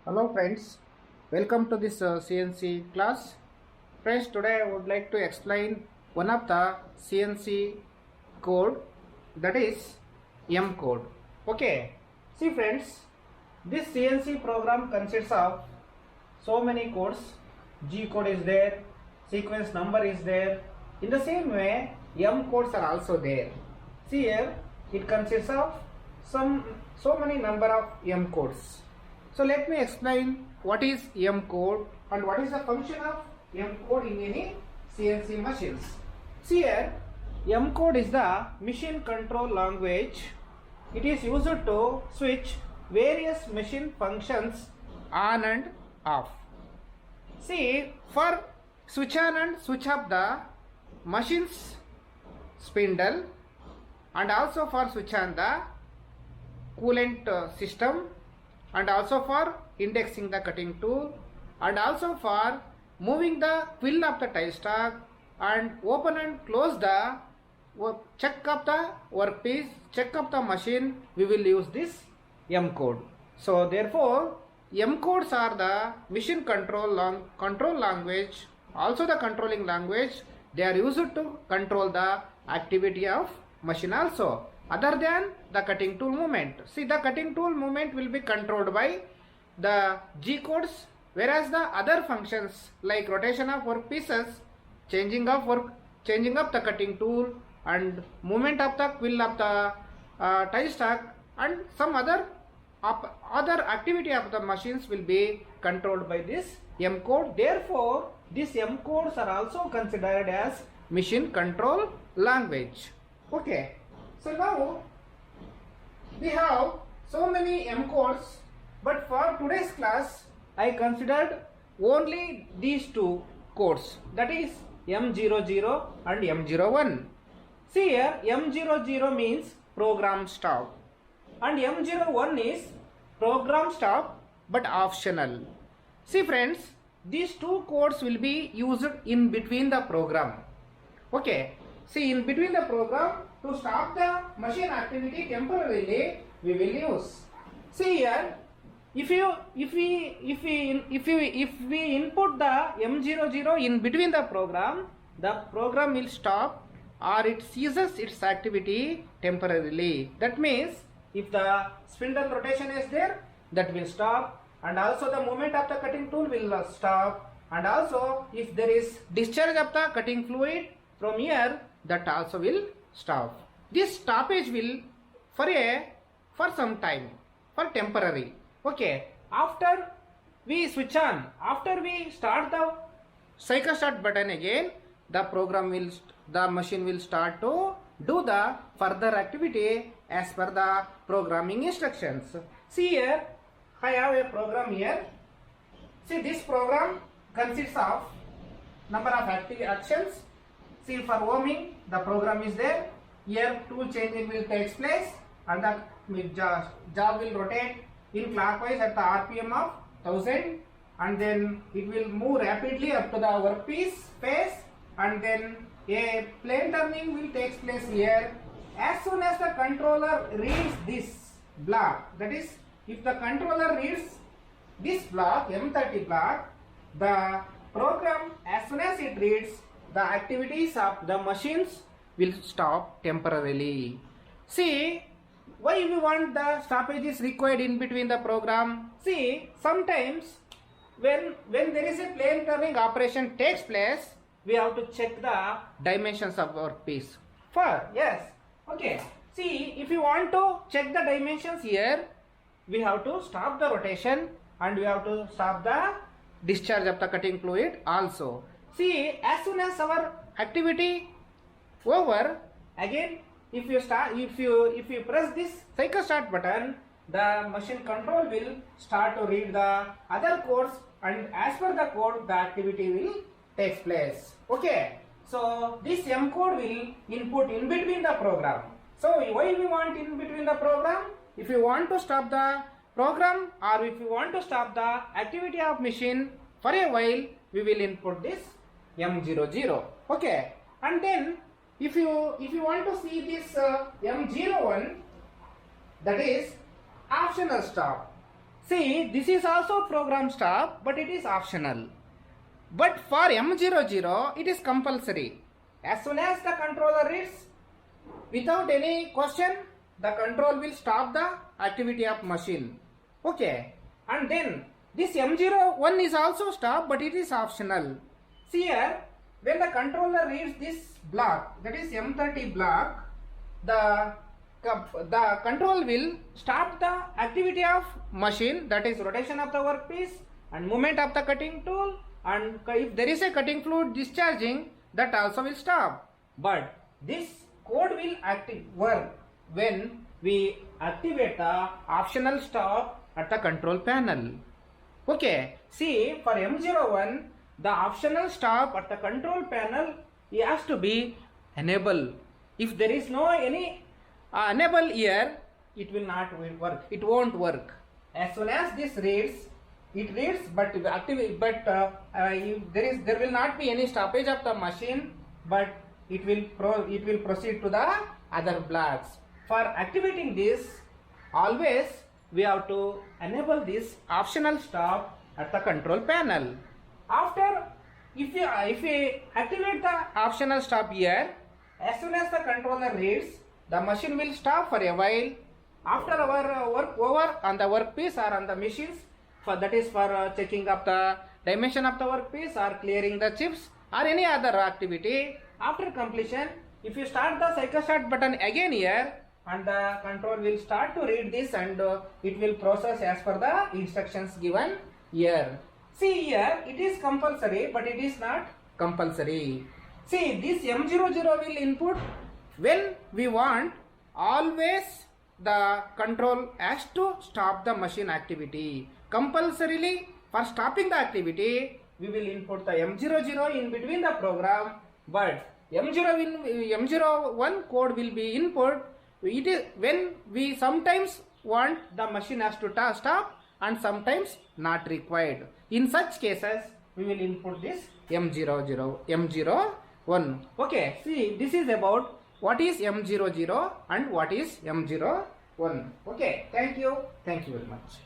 Hello friends, welcome to this CNC class. Friends, today I would like to explain one of the CNC code, that is M code. Okay, see friends, this CNC program consists of so many codes. G code is there, sequence number is there. In the same way, M codes are also there. See here, it consists of so many number of M codes. So let me explain what is M code and what is the function of M code in any CNC machines. See here, M code is the machine control language. It is used to switch various machine functions on and off. See, for switch on and switch off the machine's spindle, and also for switch on the coolant system, and also for indexing the cutting tool, and also for moving the quill of the tie stalk, and open and close the check of the workpiece, check of the machine, we will use this M code. So therefore M codes are the machine control language, also the controlling language. They are used to control the activity of machine also, other than the cutting tool movement. See, the cutting tool movement will be controlled by the G codes, whereas the other functions like rotation of workpieces, changing of the cutting tool, and movement of the quill of the tie stalk, and some other activity of the machines will be controlled by this M code. Therefore, these M codes are also considered as machine control language. Okay. So now we have so many M codes, but for today's class I considered only these two codes, that is M00 and M01. See here, M00 means program stop and M01 is program stop but optional. See friends, these two codes will be used in between the program. Okay, see, in between the program, to stop the machine activity temporarily, we will use. See here, if we input the M00 in between the program will stop or it ceases its activity temporarily. That means if the spindle rotation is there, that will stop, and also the movement of the cutting tool will stop, and also if there is discharge of the cutting fluid from here, that also will stop. This stoppage will for some time, for temporary. Okay, after we switch on, after we start the cycle start button again, the machine will start to do the further activity as per the programming instructions. See here, I have a program here. See, this program consists of number of actions. See, for homing, the program is there. Here tool changing will take place and the job will rotate in clockwise at the RPM of 1000, and then it will move rapidly up to the workpiece face, and then a plane turning will take place here. As soon as the controller reads this block, that is, if the controller reads this block, M30 block, the program, as soon as it reads, the activities of the machines will stop temporarily. See, why we want the stoppage is required in between the program? See, sometimes when there is a plane turning operation takes place, we have to check the dimensions of our piece. Okay. See, if you want to check the dimensions here, we have to stop the rotation and we have to stop the discharge of the cutting fluid also. See, as soon as our activity over, again if you press this cycle start button, the machine control will start to read the other codes, and as per the code the activity will take place. Okay, so this M code will input in between the program. So why we want in between the program? If you want to stop the program or if you want to stop the activity of machine for a while, we will input this M00. Okay, and then if you want to see this M01, that is optional stop. See, this is also program stop, but it is optional. But for M00, it is compulsory. As soon as the controller reads, without any question, the control will stop the activity of machine. Okay. And then this M01 is also stop, but it is optional. See here, when the controller reads this block, that is M30 block, the control will stop the activity of machine, that is rotation of the workpiece and movement of the cutting tool, and if there is a cutting fluid discharging, that also will stop. But this code will work when we activate the optional stop at the control panel. Okay, see, for M01, the optional stop at the control panel has to be enable. If there is no any enable here, it will not work. It won't work. As soon as this reads, it reads, but there will not be any stoppage of the machine, but it will proceed to the other blocks. For activating this, always we have to enable this optional stop at the control panel. After, if we activate the optional stop here, as soon as the controller reads, the machine will stop for a while. After our work over on the workpiece or on the machines, that is for checking of the dimension of the workpiece or clearing the chips or any other activity. After completion, if you start the cycle start button again here, and the control will start to read this, and it will process as per the instructions given here. See here, it is compulsory, but it is not compulsory. See, this M00 will input when we want. Always the control has to stop the machine activity. Compulsorily, for stopping the activity, we will input the M00 in between the program, but M01 code will be input. It is when we sometimes want the machine has to stop and sometimes not required. In such cases, we will input this M01. Okay, see, this is about what is M00 and what is M01. Okay, thank you very much.